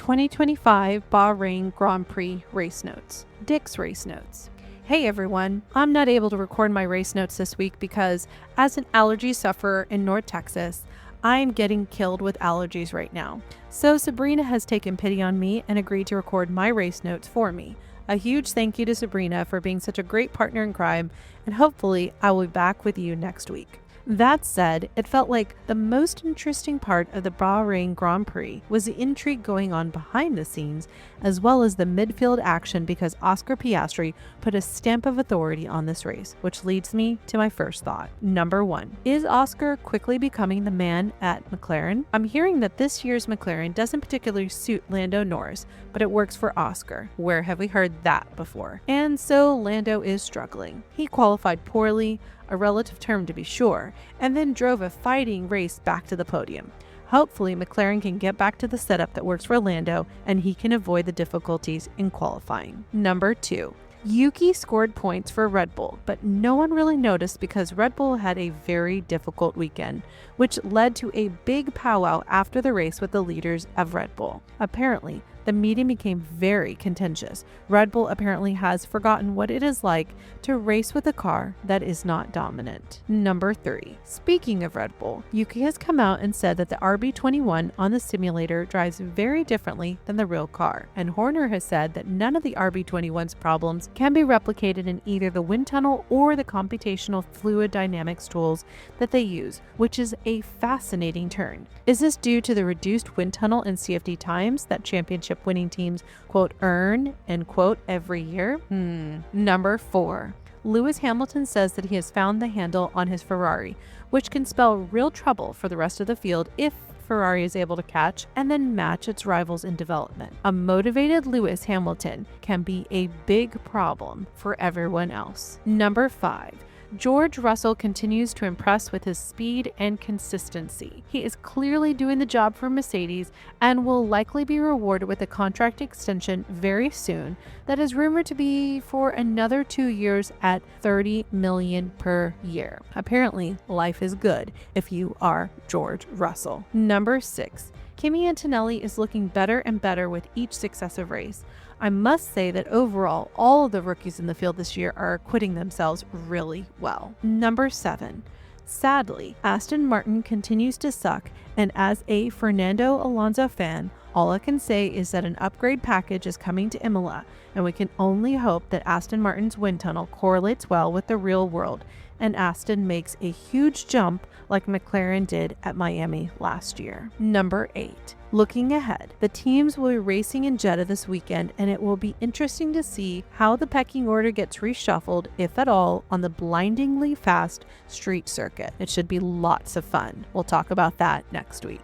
2025 Bahrain Grand Prix race notes. Dick's race notes. Hey everyone, I'm not able to record my race notes this week because, as an allergy sufferer in North Texas, I'm getting killed with allergies right now. So Sabrina has taken pity on me and agreed to record my race notes for me. A huge thank you to Sabrina for being such a great partner in crime, and hopefully I will be back with you next week. That said, it felt like the most interesting part of the Bahrain Grand Prix was the intrigue going on behind the scenes, as well as the midfield action, because Oscar Piastri put a stamp of authority on this race, which leads me to my first thought. Number 1. Is Oscar quickly becoming the man at McLaren? I'm hearing that this year's McLaren doesn't particularly suit Lando Norris, but it works for Oscar. Where have we heard that before? And so Lando is struggling. He qualified poorly, a relative term to be sure, and then drove a fighting race back to the podium. Hopefully McLaren can get back to the setup that works for Lando and he can avoid the difficulties in qualifying. Number 2. Yuki scored points for Red Bull, but no one really noticed because Red Bull had a very difficult weekend, which led to a big powwow after the race with the leaders of Red Bull. Apparently, the meeting became very contentious. Red Bull apparently has forgotten what it is like to race with a car that is not dominant. Number 3. Speaking of Red Bull, Yuki has come out and said that the RB21 on the simulator drives very differently than the real car, and Horner has said that none of the RB21's problems can be replicated in either the wind tunnel or the computational fluid dynamics tools that they use, which is a fascinating turn. Is this due to the reduced wind tunnel and CFD times that championship winning teams quote earn end quote every year? Number 4. Lewis Hamilton says that he has found the handle on his Ferrari, which can spell real trouble for the rest of the field if Ferrari is able to catch and then match its rivals in development. A motivated Lewis Hamilton can be a big problem for everyone else. Number 5. George Russell continues to impress with his speed and consistency. He is clearly doing the job for Mercedes and will likely be rewarded with a contract extension very soon that is rumored to be for another 2 years at $30 million per year. Apparently, life is good if you are George Russell. Number 6. Kimi Antonelli is looking better and better with each successive race. I must say that overall, all of the rookies in the field this year are acquitting themselves really well. Number 7. Sadly, Aston Martin continues to suck, and as a Fernando Alonso fan, all I can say is that an upgrade package is coming to Imola, and we can only hope that Aston Martin's wind tunnel correlates well with the real world, and Aston makes a huge jump like McLaren did at Miami last year. Number 8. Looking ahead, the teams will be racing in Jeddah this weekend, and it will be interesting to see how the pecking order gets reshuffled, if at all, on the blindingly fast street circuit. It should be lots of fun. We'll talk about that next week.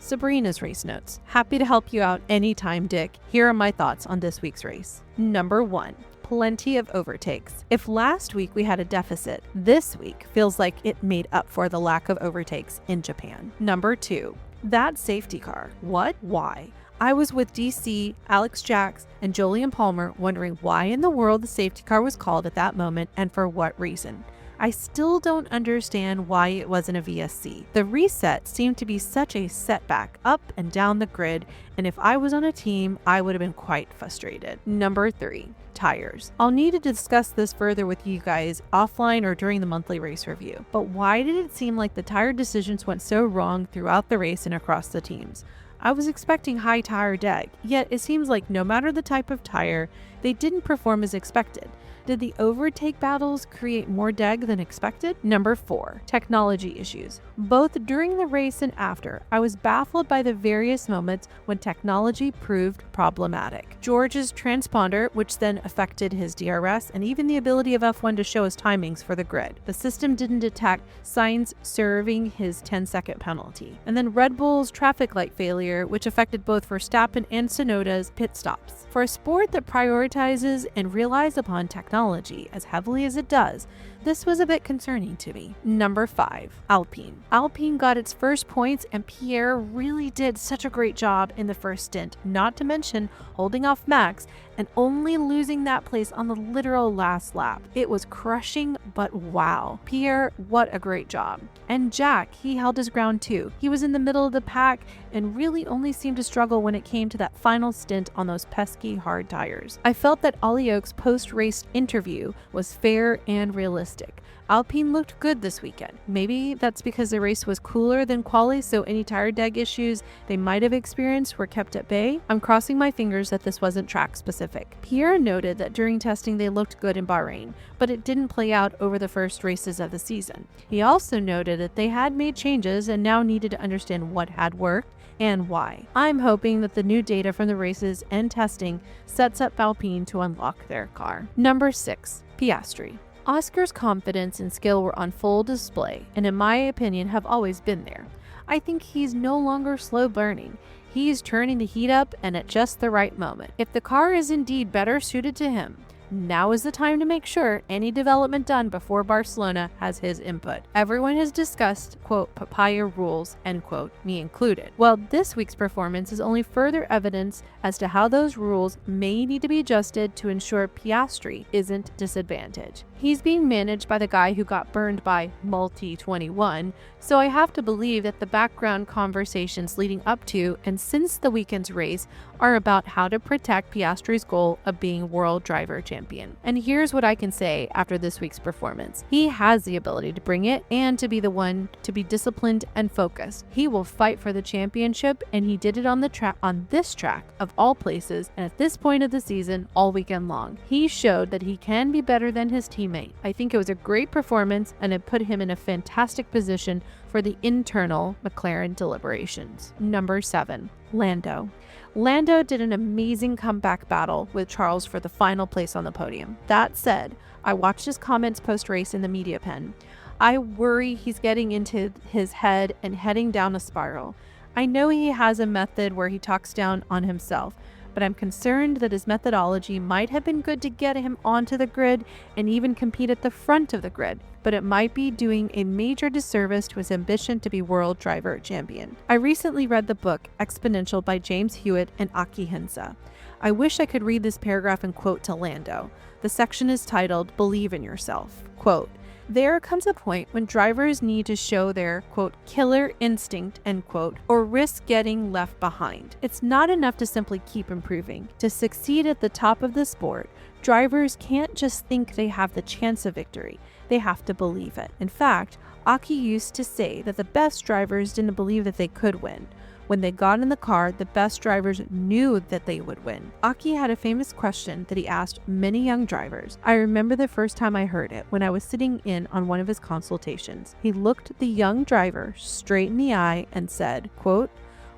Sabrina's race notes. Happy to help you out anytime, Dick. Here are my thoughts on this week's race. Number 1. Plenty of overtakes. If last week we had a deficit, this week feels like it made up for the lack of overtakes in Japan. Number 2. That safety car. What? Why? I was with DC, Alex Jacks, and Jolyon Palmer wondering why in the world the safety car was called at that moment and for what reason. I still don't understand why it wasn't a VSC. The reset seemed to be such a setback up and down the grid, and if I was on a team, I would have been quite frustrated. Number 3. Tires. I'll need to discuss this further with you guys offline or during the monthly race review, but why did it seem like the tire decisions went so wrong throughout the race and across the teams? I was expecting high tire deg, yet it seems like no matter the type of tire, they didn't perform as expected. Did the overtake battles create more deg than expected? Number 4. Technology issues. Both during the race and after, I was baffled by the various moments when technology proved problematic. George's transponder, which then affected his DRS and even the ability of F1 to show his timings for the grid. The system didn't detect Sainz serving his 10-second penalty. And then Red Bull's traffic light failure, which affected both Verstappen and Tsunoda's pit stops. For a sport that prioritizes and relies upon technology as heavily as it does, This was a bit concerning to me. Number 5, Alpine. Alpine got its first points, and Pierre really did such a great job in the first stint, not to mention holding off Max and only losing that place on the literal last lap. It was crushing, but wow. Pierre, what a great job. And Jack, he held his ground too. He was in the middle of the pack and really only seemed to struggle when it came to that final stint on those pesky hard tires. I felt that Ollie Oak's post-race interview was fair and realistic. Alpine looked good this weekend. Maybe that's because the race was cooler than quali, so any tire deg issues they might have experienced were kept at bay. I'm crossing my fingers that this wasn't track specific. Pierre noted that during testing they looked good in Bahrain, but it didn't play out over the first races of the season. He also noted that they had made changes and now needed to understand what had worked and why. I'm hoping that the new data from the races and testing sets up Alpine to unlock their car. Number 6, Piastri. Oscar's confidence and skill were on full display, and in my opinion have always been there. I think he's no longer slow burning. He's turning the heat up and at just the right moment. If the car is indeed better suited to him, now is the time to make sure any development done before Barcelona has his input. Everyone has discussed, quote, papaya rules, end quote, me included. Well, this week's performance is only further evidence as to how those rules may need to be adjusted to ensure Piastri isn't disadvantaged. He's being managed by the guy who got burned by Multi-21, so I have to believe that the background conversations leading up to and since the weekend's race are about how to protect Piastri's goal of being world driver champion. And here's what I can say after this week's performance. He has the ability to bring it and to be the one to be disciplined and focused. He will fight for the championship, and he did it on this track of all places, and at this point of the season all weekend long. He showed that he can be better than his teammate. I think it was a great performance, and it put him in a fantastic position for the internal McLaren deliberations. Number 7, Lando. Lando did an amazing comeback battle with Charles for the final place on the podium. That said, I watched his comments post-race in the media pen. I worry he's getting into his head and heading down a spiral. I know he has a method where he talks down on himself, but I'm concerned that his methodology might have been good to get him onto the grid and even compete at the front of the grid, but it might be doing a major disservice to his ambition to be world driver champion. I recently read the book Exponential by James Hewitt and Aki Hinsa. I wish I could read this paragraph and quote to Lando. The section is titled, Believe in Yourself. Quote, there comes a point when drivers need to show their, quote, killer instinct, end quote, or risk getting left behind. It's not enough to simply keep improving. To succeed at the top of the sport, drivers can't just think they have the chance of victory. They have to believe it. In fact, Aki used to say that the best drivers didn't believe that they could win. When they got in the car, the best drivers knew that they would win. Aki had a famous question that he asked many young drivers. I remember the first time I heard it when I was sitting in on one of his consultations. He looked the young driver straight in the eye and said, quote,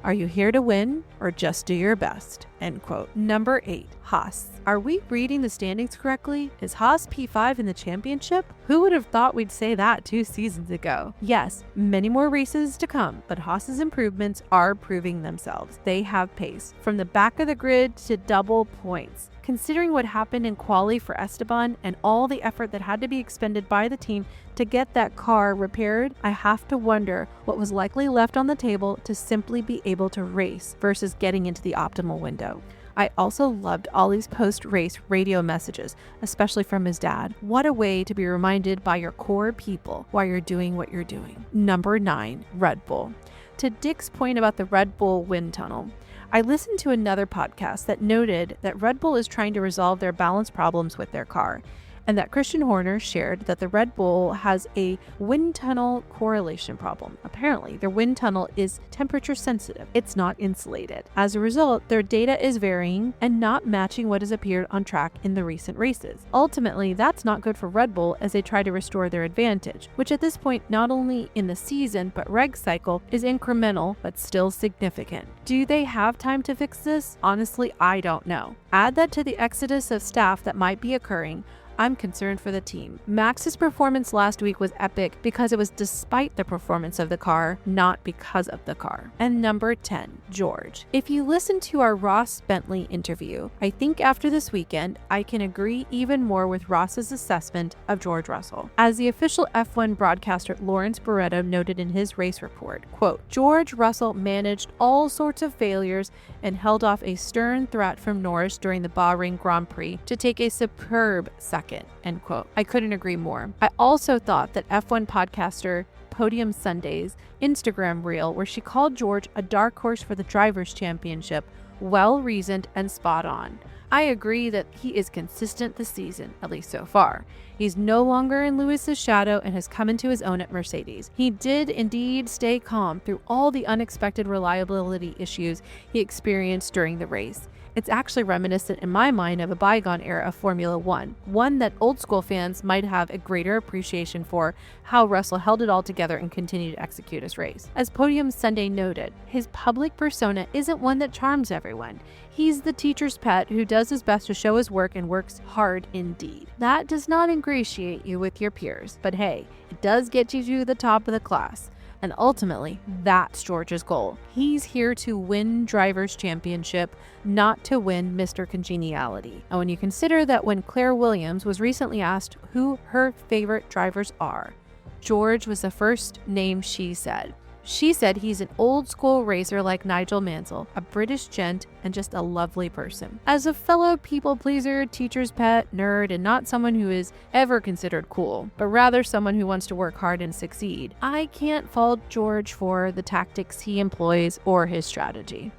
are you here to win or just do your best? End quote. Number 8, Haas. Are we reading the standings correctly? Is Haas P5 in the championship? Who would have thought we'd say that 2 seasons ago? Yes, many more races to come, but Haas's improvements are proving themselves. They have pace. From the back of the grid to double points. Considering what happened in quali for Esteban and all the effort that had to be expended by the team to get that car repaired, I have to wonder what was likely left on the table to simply be able to race versus getting into the optimal window. I also loved Ollie's post-race radio messages, especially from his dad. What a way to be reminded by your core people while you're doing what you're doing. Number 9, Red Bull. To Dick's point about the Red Bull wind tunnel, I listened to another podcast that noted that Red Bull is trying to resolve their balance problems with their car, and that Christian Horner shared that the Red Bull has a wind tunnel correlation problem. Apparently, their wind tunnel is temperature sensitive. It's not insulated. As a result, their data is varying and not matching what has appeared on track in the recent races. Ultimately, that's not good for Red Bull as they try to restore their advantage, which at this point, not only in the season but reg cycle, is incremental but still significant. Do they have time to fix this? Honestly, I don't know. Add that to the exodus of staff that might be occurring. I'm concerned for the team. Max's performance last week was epic because it was despite the performance of the car, not because of the car. And number 10, George. If you listen to our Ross Bentley interview, I think after this weekend, I can agree even more with Ross's assessment of George Russell. As the official F1 broadcaster Lawrence Barretto noted in his race report, quote, George Russell managed all sorts of failures and held off a stern threat from Norris during the Bahrain Grand Prix to take a superb second, end quote. I couldn't agree more. I also thought that F1 podcaster Podium Sunday's Instagram reel, where she called George a dark horse for the Drivers' Championship, well-reasoned and spot on. I agree that he is consistent this season, at least so far. He's no longer in Lewis's shadow and has come into his own at Mercedes. He did indeed stay calm through all the unexpected reliability issues he experienced during the race. It's actually reminiscent in my mind of a bygone era of Formula One, one that old school fans might have a greater appreciation for how Russell held it all together and continued to execute his race. As Podium Sunday noted, his public persona isn't one that charms everyone. He's the teacher's pet who does his best to show his work and works hard indeed. That does not ingratiate you with your peers, but hey, it does get you to the top of the class. And ultimately, that's George's goal. He's here to win Drivers' Championship, not to win Mr. Congeniality. And when you consider that when Claire Williams was recently asked who her favorite drivers are, George was the first name she said. She said he's an old school racer like Nigel Mansell, a British gent, and just a lovely person. As a fellow people pleaser, teacher's pet, nerd, and not someone who is ever considered cool, but rather someone who wants to work hard and succeed, I can't fault George for the tactics he employs or his strategy.